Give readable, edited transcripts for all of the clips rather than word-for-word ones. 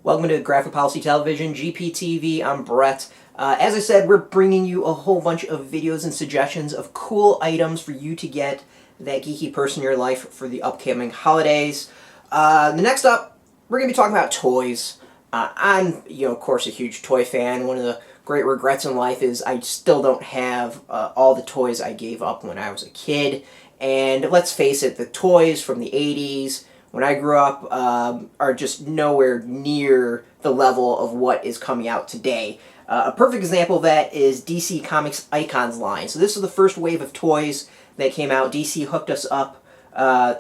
Welcome to Graphic Policy Television, GPTV. I'm Brett. As I said, we're bringing you a whole bunch of videos and suggestions of cool items for you to get that geeky person in your life for the upcoming holidays. Next up, we're going to be talking about toys. I'm, of course, a huge toy fan. One of the great regrets in life is I still don't have all the toys I gave up when I was a kid. And let's face it, the toys from the 80s, when I grew up, are just nowhere near the level of what is coming out today. A perfect example of that is DC Comics Icons line. So this is the first wave of toys that came out. DC hooked us up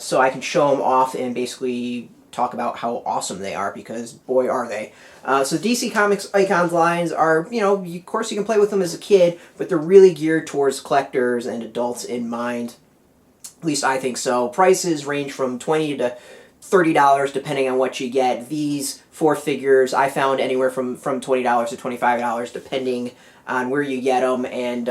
so I can show them off and basically talk about how awesome they are, because boy are they. So DC Comics Icons lines are, of course you can play with them as a kid, but they're really geared towards collectors and adults in mind. At least I think so. Prices range from $20 to $30 depending on what you get. These 4 figures I found anywhere from $20 to $25 depending on where you get them and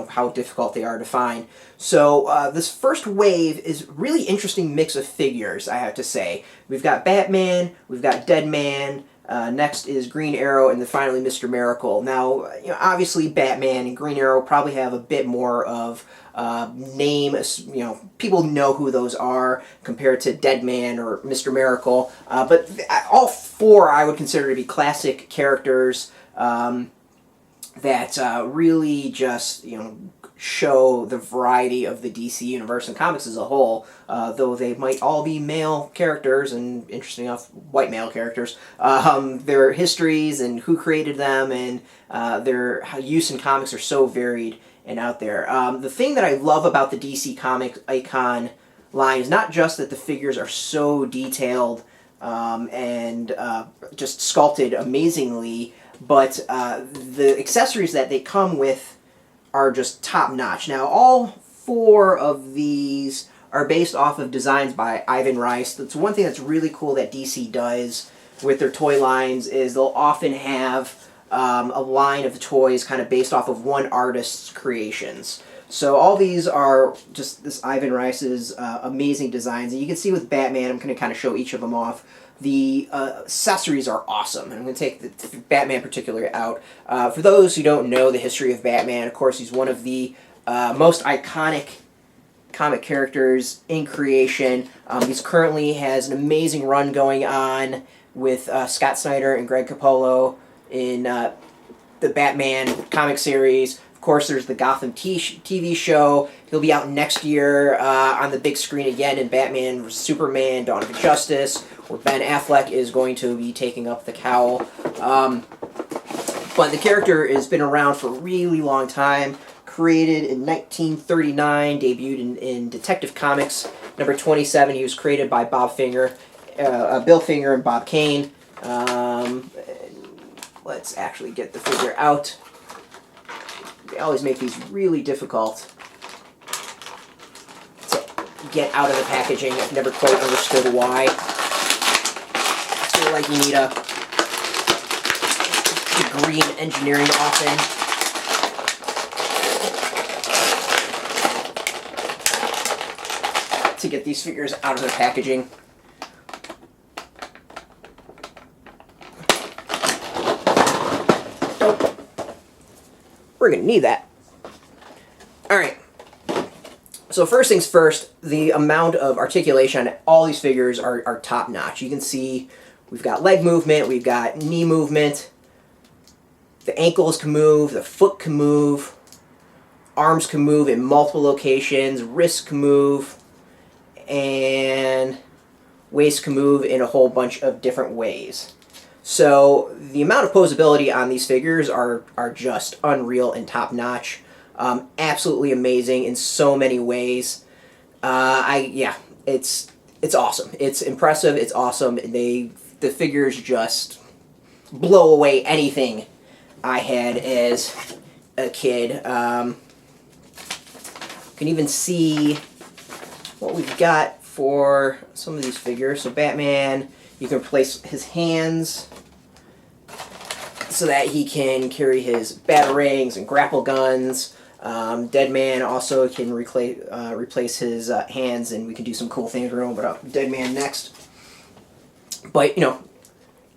how difficult they are to find. So this first wave is a really interesting mix of figures, I have to say. We've got Batman, we've got Deadman, next is Green Arrow, and then finally Mr. Miracle. Now, obviously Batman and Green Arrow probably have a bit more of name, people know who those are compared to Deadman or Mr. Miracle. But all 4 I would consider to be classic characters that really just, show the variety of the DC universe and comics as a whole, though they might all be male characters, and interesting enough, white male characters. Their histories and who created them and their use in comics are so varied and out there. The thing that I love about the DC Comics Icon line is not just that the figures are so detailed and just sculpted amazingly, but the accessories that they come with are just top-notch. Now, all 4 of these are based off of designs by Ivan Reis. That's one thing that's really cool that DC does with their toy lines, is they'll often have a line of toys kind of based off of one artist's creations. So all these are just this Ivan Reis's amazing designs. And you can see with Batman, I'm going to kind of show each of them off. The accessories are awesome. And I'm going to take the Batman particularly out. For those who don't know the history of Batman, of course, he's one of the most iconic comic characters in creation. He's currently has an amazing run going on with Scott Snyder and Greg Capullo in the Batman comic series. Of course, there's the Gotham TV show. He'll be out next year on the big screen again in Batman vs. Superman, Dawn of Justice, where Ben Affleck is going to be taking up the cowl. But the character has been around for a really long time. Created in 1939, debuted in Detective Comics number 27. He was created by Bill Finger and Bob Kane. Let's actually get the figure out. They always make these really difficult to get out of the packaging. I've never quite understood why. I feel like you need a degree in engineering often. To get these figures out of their packaging. We're going to need that. Alright. So first things first, the amount of articulation on all these figures are top-notch. You can see we've got leg movement, we've got knee movement, the ankles can move, the foot can move, arms can move in multiple locations, wrists can move, and waist can move in a whole bunch of different ways. So the amount of posability on these figures are just unreal and top-notch. Absolutely amazing in so many ways. It's awesome. It's impressive. It's awesome. The figures just blow away anything I had as a kid. You can even see what we've got for some of these figures. So Batman, you can replace his hands so that he can carry his batarangs and grapple guns. Deadman also can replace his hands, and we can do some cool things. We're going to put up Deadman next. But,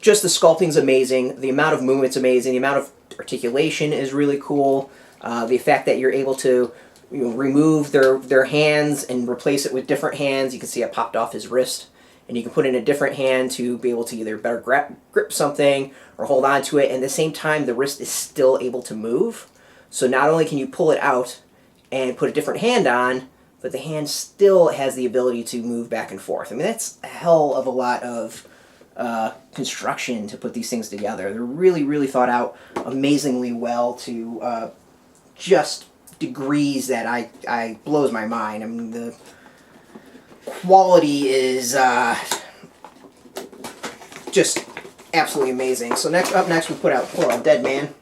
just the sculpting's amazing. The amount of movement's amazing. The amount of articulation is really cool. The fact that you're able to remove their hands and replace it with different hands. You can see I popped off his wrist. And you can put in a different hand to be able to either better grip something or hold on to it. And at the same time, the wrist is still able to move. So not only can you pull it out and put a different hand on, but the hand still has the ability to move back and forth. I mean, that's a hell of a lot of construction to put these things together. They're really, really thought out amazingly well to just degrees that I blows my mind. I mean, the quality is just absolutely amazing. So up next we pull out Deadman.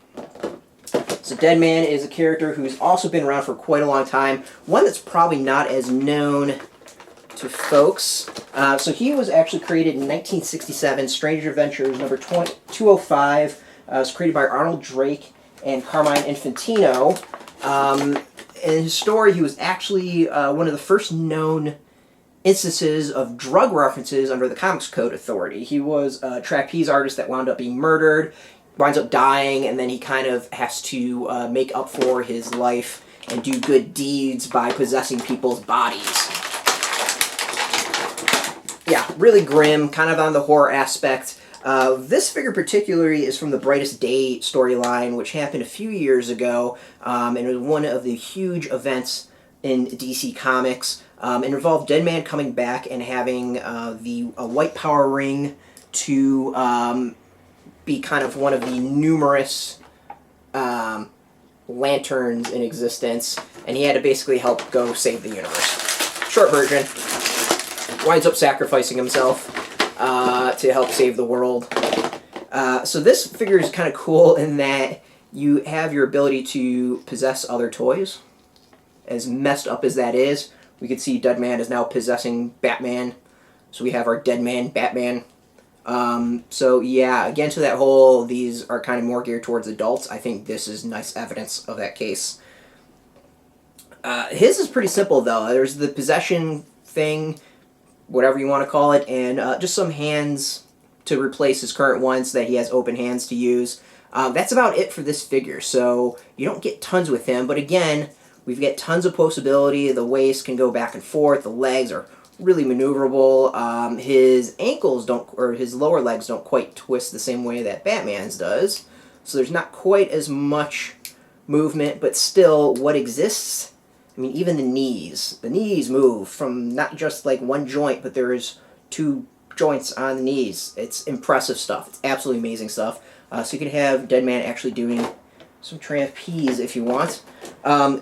So Deadman is a character who's also been around for quite a long time. One that's probably not as known to folks. So he was actually created in 1967. Stranger Adventures number 205. It was created by Arnold Drake and Carmine Infantino. In his story, he was actually one of the first known instances of drug references under the Comics Code Authority. He was a trapeze artist that wound up being murdered, winds up dying, and then he kind of has to make up for his life and do good deeds by possessing people's bodies. Yeah, really grim, kind of on the horror aspect. This figure particularly is from the Brightest Day storyline, which happened a few years ago, and it was one of the huge events in DC Comics. It involved Deadman coming back and having a white power ring to be kind of one of the numerous lanterns in existence, and he had to basically help go save the universe. Short version, winds up sacrificing himself to help save the world. So this figure is kind of cool in that you have your ability to possess other toys. As messed up as that is, we can see Deadman is now possessing Batman. So we have our Deadman Batman. So yeah, again to that whole, these are kind of more geared towards adults. I think this is nice evidence of that case. His is pretty simple though. There's the possession thing, whatever you want to call it, and just some hands to replace his current ones so that he has open hands to use. That's about it for this figure. So you don't get tons with him, but again, we've got tons of posability. The waist can go back and forth. The legs are really maneuverable. His ankles don't, or his lower legs don't quite twist the same way that Batman's does. So there's not quite as much movement, but still what exists, I mean, even the knees move from not just like one joint, but there's two joints on the knees. It's impressive stuff. It's absolutely amazing stuff. So you can have Deadman actually doing some trapeze if you want.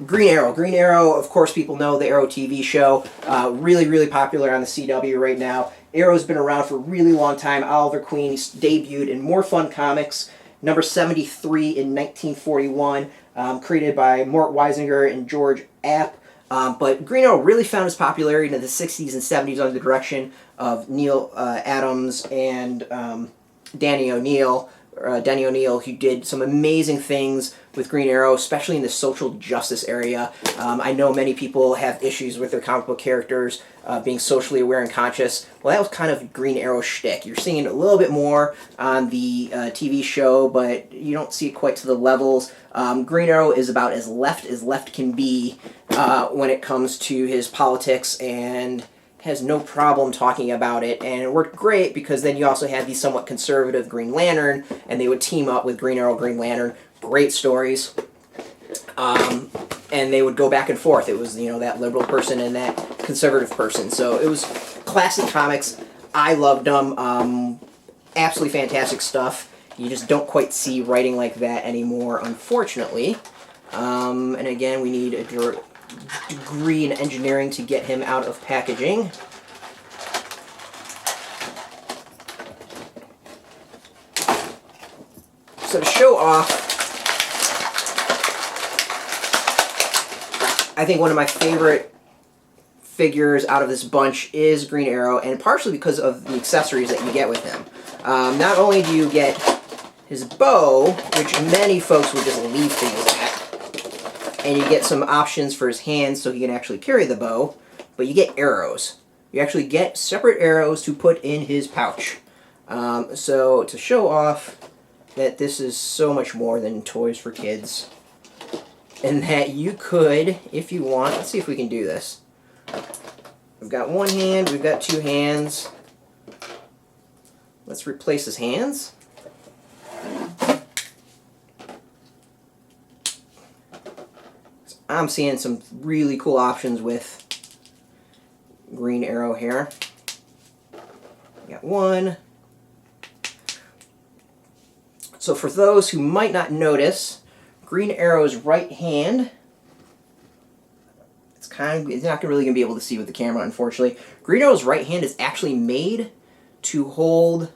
Green Arrow. Green Arrow, of course, people know the Arrow TV show. Really, really popular on the CW right now. Arrow's been around for a really long time. Oliver Queen debuted in More Fun Comics, number 73 in 1941, created by Mort Weisinger and George App. But Green Arrow really found its popularity in the 60s and 70s under the direction of Neil Adams and Danny O'Neill, who did some amazing things with Green Arrow, especially in the social justice area. I know many people have issues with their comic book characters being socially aware and conscious. Well, that was kind of Green Arrow's shtick. You're seeing it a little bit more on the TV show, but you don't see it quite to the levels. Green Arrow is about as left can be when it comes to his politics, and has no problem talking about it, and it worked great because then you also had the somewhat conservative Green Lantern, and they would team up with Green Arrow, Green Lantern. Great stories. And they would go back and forth. It was, that liberal person and that conservative person. So it was classic comics. I loved them. Absolutely fantastic stuff. You just don't quite see writing like that anymore, unfortunately. And again, we need a degree in engineering to get him out of packaging. So to show off, I think one of my favorite figures out of this bunch is Green Arrow, and partially because of the accessories that you get with him. Not only do you get his bow, which many folks would just leave things at, and you get some options for his hands so he can actually carry the bow, but you get arrows. You actually get separate arrows to put in his pouch. So to show off that this is so much more than toys for kids, and that you could, if you want, let's see if we can do this. We've got one hand, we've got two hands. Let's replace his hands. I'm seeing some really cool options with Green Arrow here. Got one. So for those who might not notice, Green Arrow's right hand, it's not really going to be able to see with the camera, unfortunately. Green Arrow's right hand is actually made to hold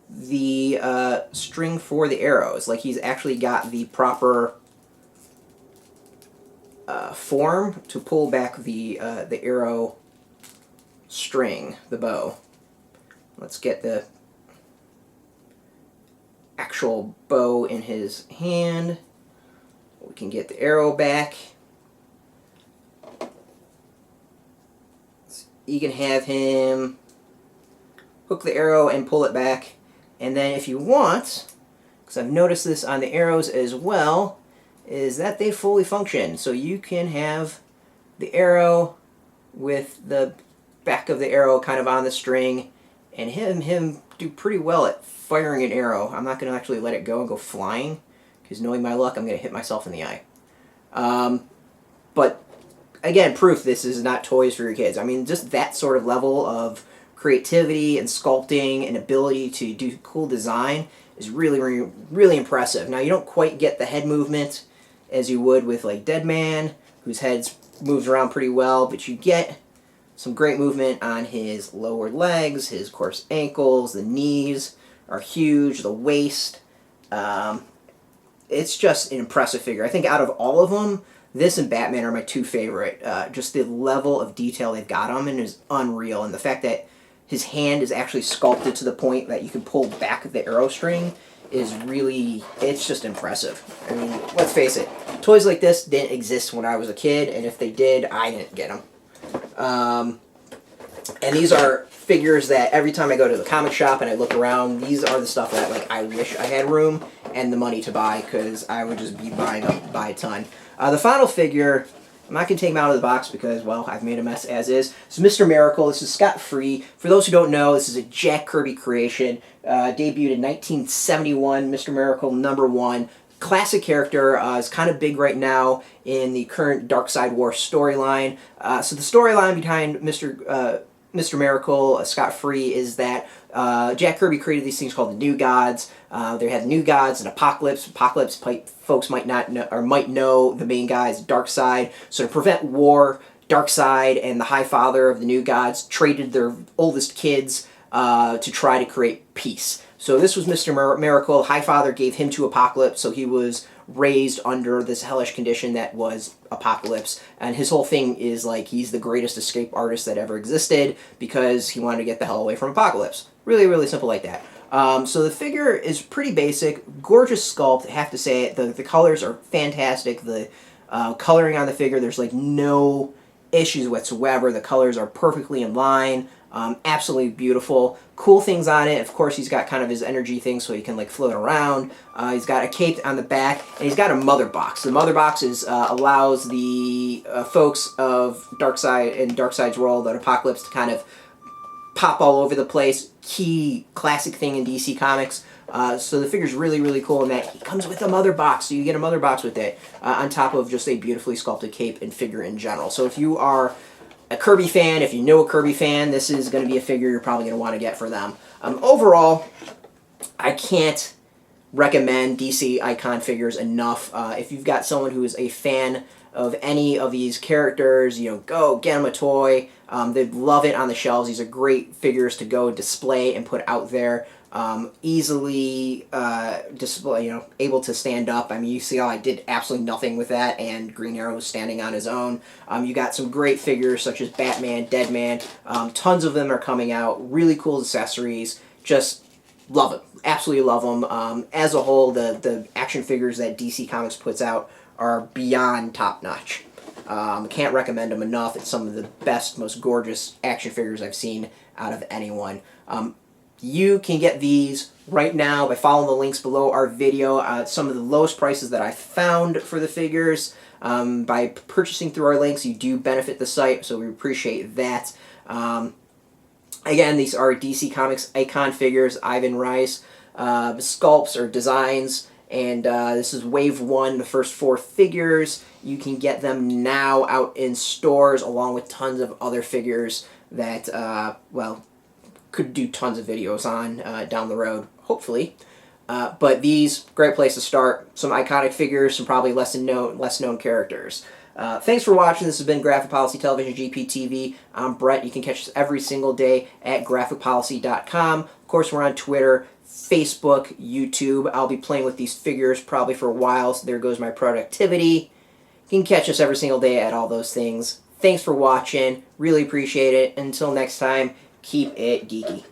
the string for the arrows. Like, he's actually got the proper form to pull back the arrow string, the bow. Let's get the actual bow in his hand. We can get the arrow back. You can have him hook the arrow and pull it back. And then if you want, because I've noticed this on the arrows as well, is that they fully function. So you can have the arrow with the back of the arrow kind of on the string, and him do pretty well at firing an arrow. I'm not going to actually let it go and go flying, because knowing my luck, I'm going to hit myself in the eye. But again, proof this is not toys for your kids. I mean, just that sort of level of creativity and sculpting and ability to do cool design is really, really, really impressive. Now, you don't quite get the head movement as you would with like Deadman, whose head moves around pretty well, but you get some great movement on his lower legs, his, of course, ankles, the knees are huge, the waist. It's just an impressive figure. I think out of all of them, this and Batman are my two favorite. Just the level of detail they've got on him is unreal, and the fact that his hand is actually sculpted to the point that you can pull back the arrow string is really, it's just impressive. I mean, let's face it, toys like this didn't exist when I was a kid, and if they did, I didn't get them. And these are figures that every time I go to the comic shop and I look around, these are the stuff that like I wish I had room and the money to buy, because I would just be buying up by a ton. The final figure, I'm not going to take him out of the box because, well, I've made a mess as is. It's Mr. Miracle. This is Scott Free. For those who don't know, this is a Jack Kirby creation. Debuted in 1971, Mr. Miracle #1. Classic character, is kind of big right now in the current Darkseid War storyline. So the storyline behind Mr. Miracle, Scott Free, is that Jack Kirby created these things called the New Gods. They had New Gods and Apocalypse. Apocalypse, folks might not know, or might know the main guy is Darkseid. So to prevent war, Darkseid and the High Father of the New Gods traded their oldest kids to try to create peace. So this was Mr. Miracle. High Father gave him to Apocalypse, so he was raised under this hellish condition that was Apocalypse. And his whole thing is like he's the greatest escape artist that ever existed because he wanted to get the hell away from Apocalypse. Really, really simple like that. So the figure is pretty basic, gorgeous sculpt, I have to say it. The colors are fantastic. The coloring on the figure, there's like no issues whatsoever. The colors are perfectly in line. Absolutely beautiful. Cool things on it. Of course, he's got kind of his energy thing so he can like float around. He's got a cape on the back, and he's got a mother box. The mother box allows the folks of Darkseid and Darkseid's world, and Apocalypse, to kind of pop all over the place. Key classic thing in DC Comics. So the figure's really, really cool in that he comes with a mother box, so you get a mother box with it, on top of just a beautifully sculpted cape and figure in general. So if you are a Kirby fan, if you know a Kirby fan, this is going to be a figure you're probably going to want to get for them. Overall, I can't recommend DC Icon figures enough. If you've got someone who is a fan of any of these characters, you know, go get them a toy. They'd love it on the shelves. These are great figures to go display and put out there. Easily display, you know, able to stand up. I mean, you see how I did absolutely nothing with that, and Green Arrow was standing on his own. You got some great figures such as Batman, Deadman. Tons of them are coming out. Really cool accessories. Just love them. Absolutely love them. As a whole, the action figures that DC Comics puts out are beyond top-notch. Can't recommend them enough. It's some of the best, most gorgeous action figures I've seen out of anyone. You can get these right now by following the links below our video. Some of the lowest prices that I found for the figures. By purchasing through our links, you do benefit the site, so we appreciate that. Again, these are DC Comics Icon figures, Ivan Rice, sculpts or designs, and this is Wave 1, the first 4 figures. You can get them now out in stores, along with tons of other figures that, well, could do tons of videos on down the road, hopefully. But these, great place to start. Some iconic figures, some probably less known characters. Thanks for watching. This has been Graphic Policy Television, GPTV. I'm Brett. You can catch us every single day at graphicpolicy.com. Of course, we're on Twitter, Facebook, YouTube. I'll be playing with these figures probably for a while, so there goes my productivity. You can catch us every single day at all those things. Thanks for watching. Really appreciate it. Until next time, keep it geeky.